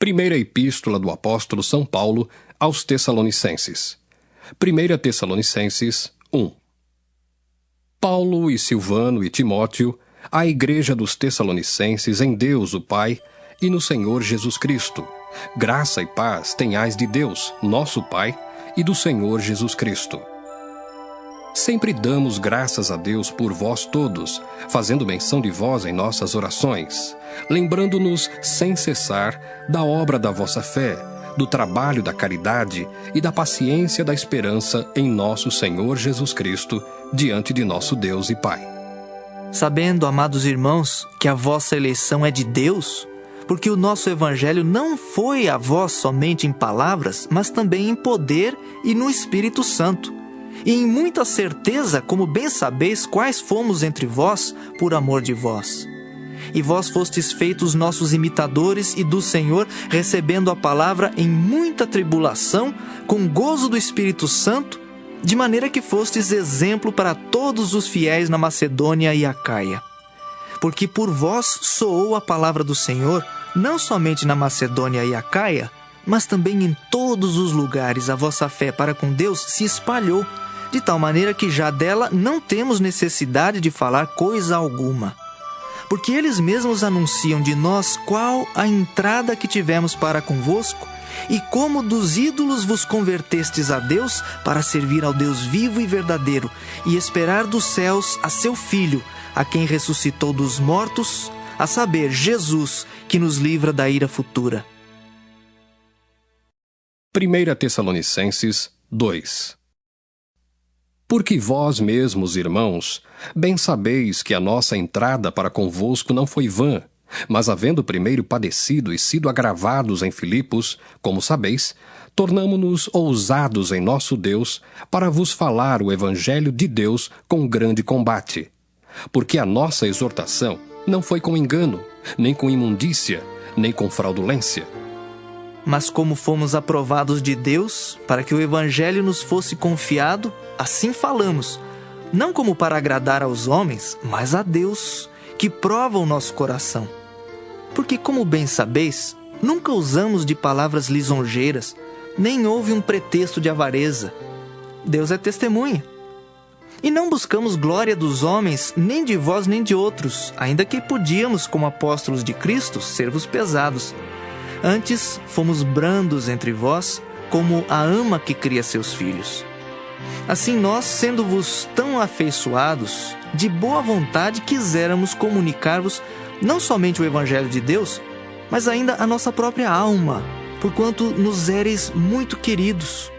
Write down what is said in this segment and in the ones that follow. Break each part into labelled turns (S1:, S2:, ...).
S1: Primeira Epístola do Apóstolo São Paulo aos Tessalonicenses. 1 Tessalonicenses 1. Paulo e Silvano e Timóteo, à Igreja dos Tessalonicenses em Deus o Pai e no Senhor Jesus Cristo. Graça e paz tenhais de Deus, nosso Pai, e do Senhor Jesus Cristo. Sempre damos graças a Deus por vós todos, fazendo menção de vós em nossas orações, lembrando-nos sem cessar da obra da vossa fé, do trabalho da caridade e da paciência da esperança em nosso Senhor Jesus Cristo, diante de nosso Deus e Pai.
S2: Sabendo, amados irmãos, que a vossa eleição é de Deus, porque o nosso Evangelho não foi a vós somente em palavras, mas também em poder e no Espírito Santo, e em muita certeza, como bem sabeis, quais fomos entre vós por amor de vós. E vós fostes feitos nossos imitadores e do Senhor, recebendo a palavra em muita tribulação, com gozo do Espírito Santo, de maneira que fostes exemplo para todos os fiéis na Macedônia e Acaia. Porque por vós soou a palavra do Senhor, não somente na Macedônia e Acaia, mas também em todos os lugares a vossa fé para com Deus se espalhou, de tal maneira que já dela não temos necessidade de falar coisa alguma. Porque eles mesmos anunciam de nós qual a entrada que tivemos para convosco, e como dos ídolos vos convertestes a Deus para servir ao Deus vivo e verdadeiro, e esperar dos céus a seu Filho, a quem ressuscitou dos mortos, a saber, Jesus, que nos livra da ira futura.
S1: 1 Tessalonicenses 2. Porque vós mesmos, irmãos, bem sabeis que a nossa entrada para convosco não foi vã, mas havendo primeiro padecido e sido agravados em Filipos, como sabeis, tornamo-nos ousados em nosso Deus para vos falar o Evangelho de Deus com grande combate. Porque a nossa exortação não foi com engano, nem com imundícia, nem com fraudulência.
S2: Mas como fomos aprovados de Deus, para que o Evangelho nos fosse confiado, assim falamos, não como para agradar aos homens, mas a Deus, que prova o nosso coração. Porque, como bem sabeis, nunca usamos de palavras lisonjeiras, nem houve um pretexto de avareza. Deus é testemunha. E não buscamos glória dos homens, nem de vós nem de outros, ainda que podíamos, como apóstolos de Cristo, ser-vos pesados. Antes, fomos brandos entre vós, como a ama que cria seus filhos. Assim nós, sendo-vos tão afeiçoados, de boa vontade quiséramos comunicar-vos não somente o Evangelho de Deus, mas ainda a nossa própria alma, porquanto nos éreis muito queridos.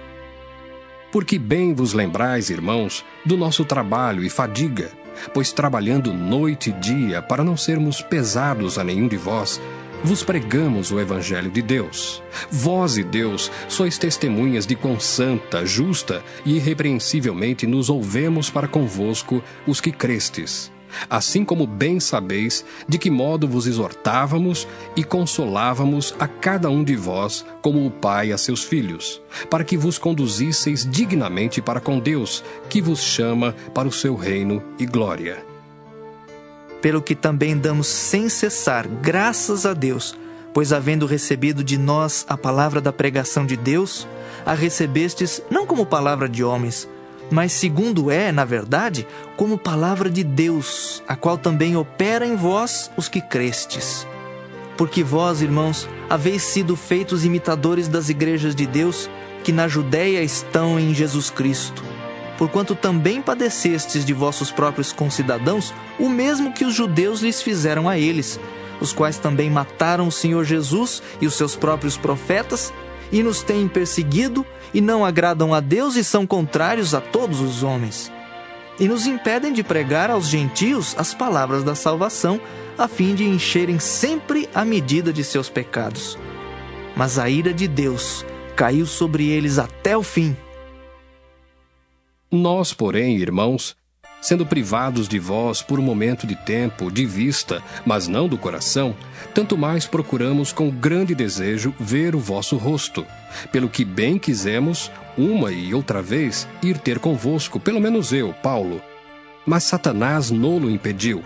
S1: Porque bem vos lembrais, irmãos, do nosso trabalho e fadiga, pois trabalhando noite e dia para não sermos pesados a nenhum de vós, vos pregamos o Evangelho de Deus. Vós e Deus sois testemunhas de quão santa, justa e irrepreensivelmente nos ouvemos para convosco os que crestes. Assim como bem sabeis de que modo vos exortávamos e consolávamos a cada um de vós como o Pai a seus filhos, para que vos conduzisseis dignamente para com Deus, que vos chama para o seu reino e glória.
S2: Pelo que também damos sem cessar graças a Deus, pois havendo recebido de nós a palavra da pregação de Deus, a recebestes não como palavra de homens, mas segundo é, na verdade, como palavra de Deus, a qual também opera em vós os que crestes. Porque vós, irmãos, haveis sido feitos imitadores das igrejas de Deus, que na Judéia estão em Jesus Cristo. Porquanto também padecestes de vossos próprios concidadãos o mesmo que os judeus lhes fizeram a eles, os quais também mataram o Senhor Jesus e os seus próprios profetas, e nos têm perseguido, e não agradam a Deus e são contrários a todos os homens. E nos impedem de pregar aos gentios as palavras da salvação, a fim de encherem sempre a medida de seus pecados. Mas a ira de Deus caiu sobre eles até o fim.
S1: Nós, porém, irmãos, sendo privados de vós por um momento de tempo, de vista, mas não do coração, tanto mais procuramos com grande desejo ver o vosso rosto, pelo que bem quisemos, uma e outra vez, ir ter convosco, pelo menos eu, Paulo. Mas Satanás nolo impediu.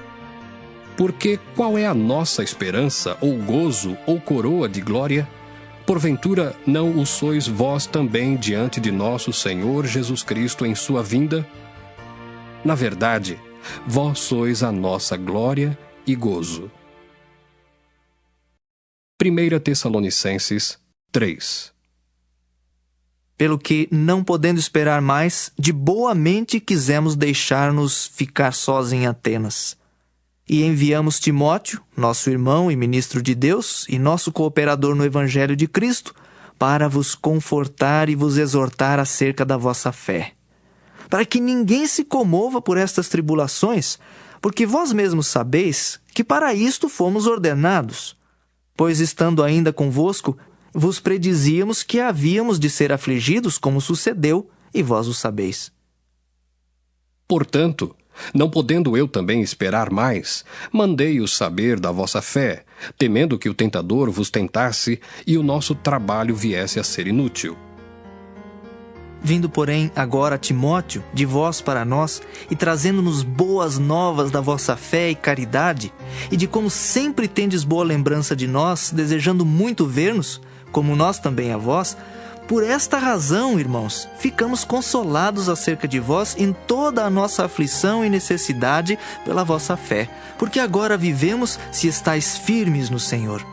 S1: Porque qual é a nossa esperança, ou gozo, ou coroa de glória? Porventura, não o sois vós também diante de nosso Senhor Jesus Cristo em sua vinda? Na verdade, vós sois a nossa glória e gozo. 1 Tessalonicenses 3.
S2: Pelo que, não podendo esperar mais, de boa mente quisemos deixar-nos ficar sós em Atenas. E enviamos Timóteo, nosso irmão e ministro de Deus, e nosso cooperador no Evangelho de Cristo, para vos confortar e vos exortar acerca da vossa fé. Para que ninguém se comova por estas tribulações, porque vós mesmos sabeis que para isto fomos ordenados. Pois estando ainda convosco, vos predizíamos que havíamos de ser afligidos, como sucedeu, e vós o sabeis.
S1: Portanto, não podendo eu também esperar mais, mandei-os saber da vossa fé, temendo que o tentador vos tentasse e o nosso trabalho viesse a ser inútil.
S2: Vindo, porém, agora Timóteo, de vós para nós, e trazendo-nos boas novas da vossa fé e caridade, e de como sempre tendes boa lembrança de nós, desejando muito ver-nos, como nós também a vós, por esta razão, irmãos, ficamos consolados acerca de vós em toda a nossa aflição e necessidade pela vossa fé, porque agora vivemos se estáis firmes no Senhor.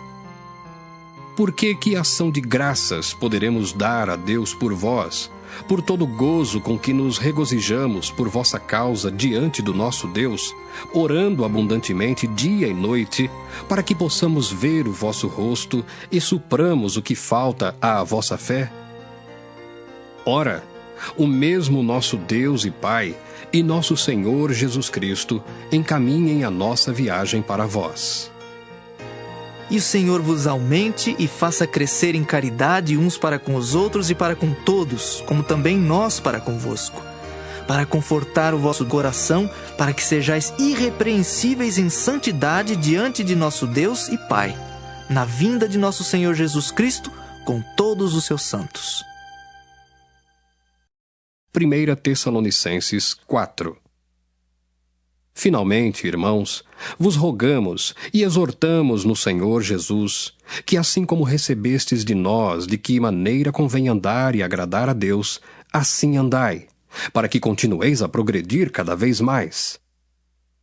S1: Porque que ação de graças poderemos dar a Deus por vós, por todo o gozo com que nos regozijamos por vossa causa diante do nosso Deus, orando abundantemente dia e noite, para que possamos ver o vosso rosto e supramos o que falta à vossa fé? Ora, o mesmo nosso Deus e Pai e nosso Senhor Jesus Cristo encaminhem a nossa viagem para vós.
S2: E o Senhor vos aumente e faça crescer em caridade uns para com os outros e para com todos, como também nós para convosco, para confortar o vosso coração, para que sejais irrepreensíveis em santidade diante de nosso Deus e Pai, na vinda de nosso Senhor Jesus Cristo, com todos os seus santos.
S1: 1 Tessalonicenses 4. Finalmente, irmãos, vos rogamos e exortamos no Senhor Jesus, que assim como recebestes de nós de que maneira convém andar e agradar a Deus, assim andai, para que continueis a progredir cada vez mais.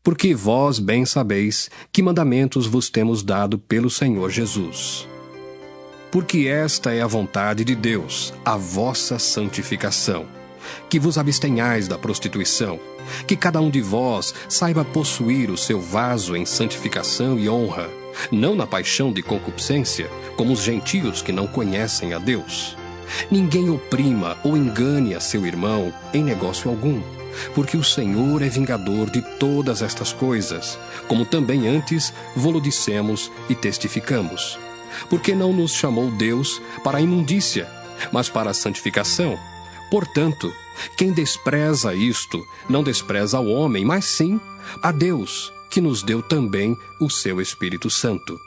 S1: Porque vós bem sabeis que mandamentos vos temos dado pelo Senhor Jesus. Porque esta é a vontade de Deus, a vossa santificação, que vos abstenhais da prostituição, que cada um de vós saiba possuir o seu vaso em santificação e honra, não na paixão de concupiscência, como os gentios que não conhecem a Deus. Ninguém oprima ou engane a seu irmão em negócio algum, porque o Senhor é vingador de todas estas coisas, como também antes vô-lo dissemos e testificamos. Porque não nos chamou Deus para a imundícia, mas para a santificação. Portanto, quem despreza isto, não despreza ao homem, mas sim a Deus, que nos deu também o seu Espírito Santo.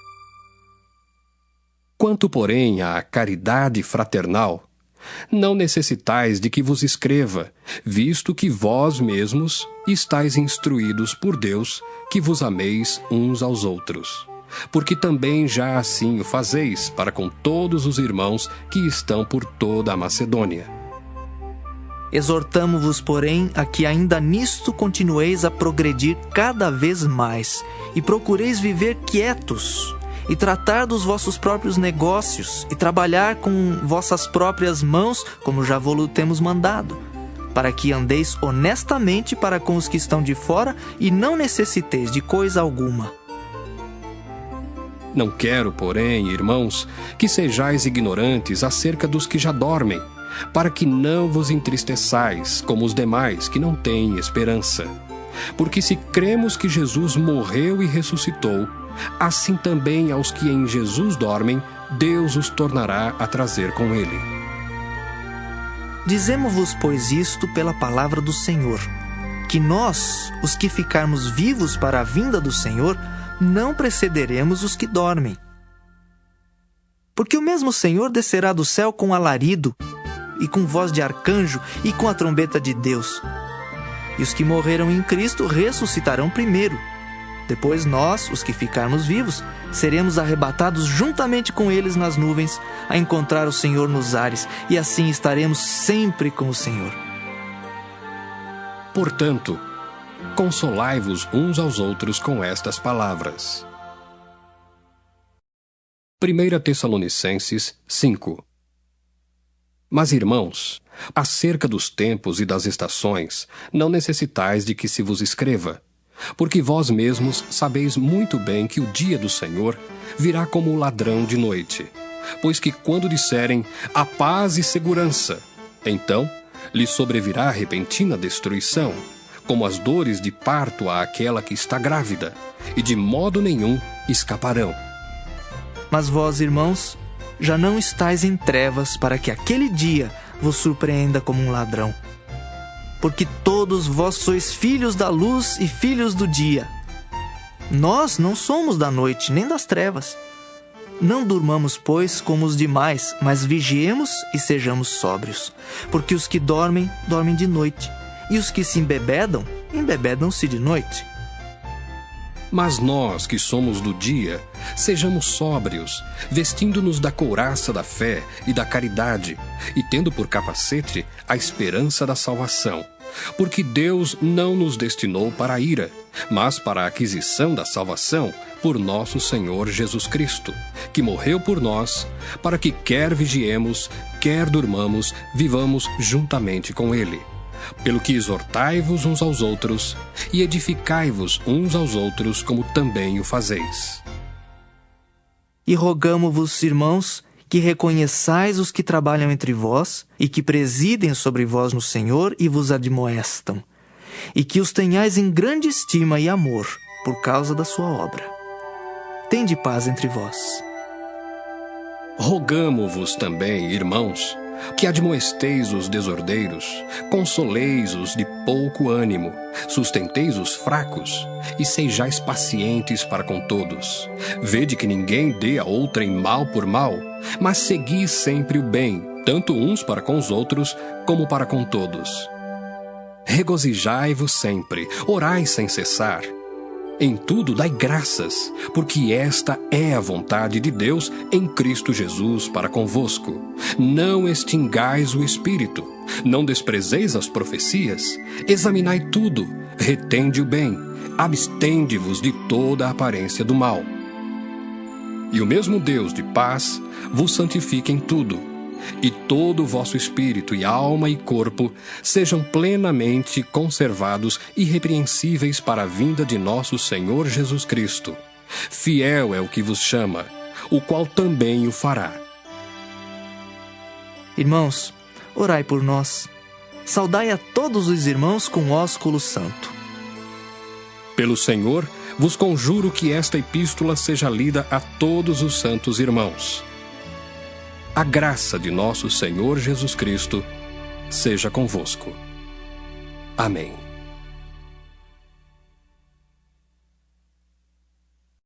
S1: Quanto, porém, à caridade fraternal, não necessitais de que vos escreva, visto que vós mesmos estáis instruídos por Deus, que vos ameis uns aos outros. Porque também já assim o fazeis para com todos os irmãos que estão por toda a Macedônia.
S2: Exortamo-vos, porém, a que ainda nisto continueis a progredir cada vez mais, e procureis viver quietos, e tratar dos vossos próprios negócios, e trabalhar com vossas próprias mãos, como já vos temos mandado, para que andeis honestamente para com os que estão de fora, e não necessiteis de coisa alguma.
S1: Não quero, porém, irmãos, que sejais ignorantes acerca dos que já dormem, para que não vos entristeçais como os demais que não têm esperança. Porque se cremos que Jesus morreu e ressuscitou, assim também aos que em Jesus dormem, Deus os tornará a trazer com ele.
S2: Dizemo-vos, pois, isto pela palavra do Senhor, que nós, os que ficarmos vivos para a vinda do Senhor, não precederemos os que dormem. Porque o mesmo Senhor descerá do céu com alarido, e com voz de arcanjo, e com a trombeta de Deus. E os que morreram em Cristo ressuscitarão primeiro. Depois nós, os que ficarmos vivos, seremos arrebatados juntamente com eles nas nuvens, a encontrar o Senhor nos ares, e assim estaremos sempre com o Senhor.
S1: Portanto, consolai-vos uns aos outros com estas palavras. 1 Tessalonicenses 5. Mas, irmãos, acerca dos tempos e das estações, não necessitais de que se vos escreva, porque vós mesmos sabeis muito bem que o dia do Senhor virá como o ladrão de noite. Pois que quando disserem a paz e segurança, então lhes sobrevirá repentina destruição, como as dores de parto àquela que está grávida, e de modo nenhum escaparão.
S2: Mas vós, irmãos, já não estáis em trevas para que aquele dia vos surpreenda como um ladrão. Porque todos vós sois filhos da luz e filhos do dia. Nós não somos da noite nem das trevas. Não durmamos, pois, como os demais, mas vigiemos e sejamos sóbrios. Porque os que dormem, dormem de noite, e os que se embebedam, embebedam-se de noite.
S1: Mas nós, que somos do dia, sejamos sóbrios, vestindo-nos da couraça da fé e da caridade, e tendo por capacete a esperança da salvação. Porque Deus não nos destinou para a ira, mas para a aquisição da salvação por nosso Senhor Jesus Cristo, que morreu por nós, para que quer vigiemos, quer durmamos, vivamos juntamente com Ele. Pelo que exortai-vos uns aos outros, e edificai-vos uns aos outros, como também o fazeis.
S2: E rogamo-vos, irmãos, que reconheçais os que trabalham entre vós, e que presidem sobre vós no Senhor e vos admoestam, e que os tenhais em grande estima e amor, por causa da sua obra. Tende paz entre vós.
S1: Rogamo-vos também, irmãos, que admoesteis os desordeiros, consoleis-os de pouco ânimo, sustenteis os fracos, e sejais pacientes para com todos. Vede que ninguém dê a outrem mal por mal, mas segui sempre o bem, tanto uns para com os outros, como para com todos. Regozijai-vos sempre, orai sem cessar. Em tudo dai graças, porque esta é a vontade de Deus em Cristo Jesus para convosco. Não extingais o Espírito, não desprezeis as profecias, examinai tudo, retende o bem, abstende-vos de toda a aparência do mal. E o mesmo Deus de paz vos santifique em tudo, e todo o vosso espírito e alma e corpo sejam plenamente conservados irrepreensíveis para a vinda de nosso Senhor Jesus Cristo. Fiel é o que vos chama, o qual também o fará.
S2: Irmãos, orai por nós. Saudai a todos os irmãos com ósculo santo.
S1: Pelo Senhor, vos conjuro que esta epístola seja lida a todos os santos irmãos. A graça de nosso Senhor Jesus Cristo seja convosco. Amém.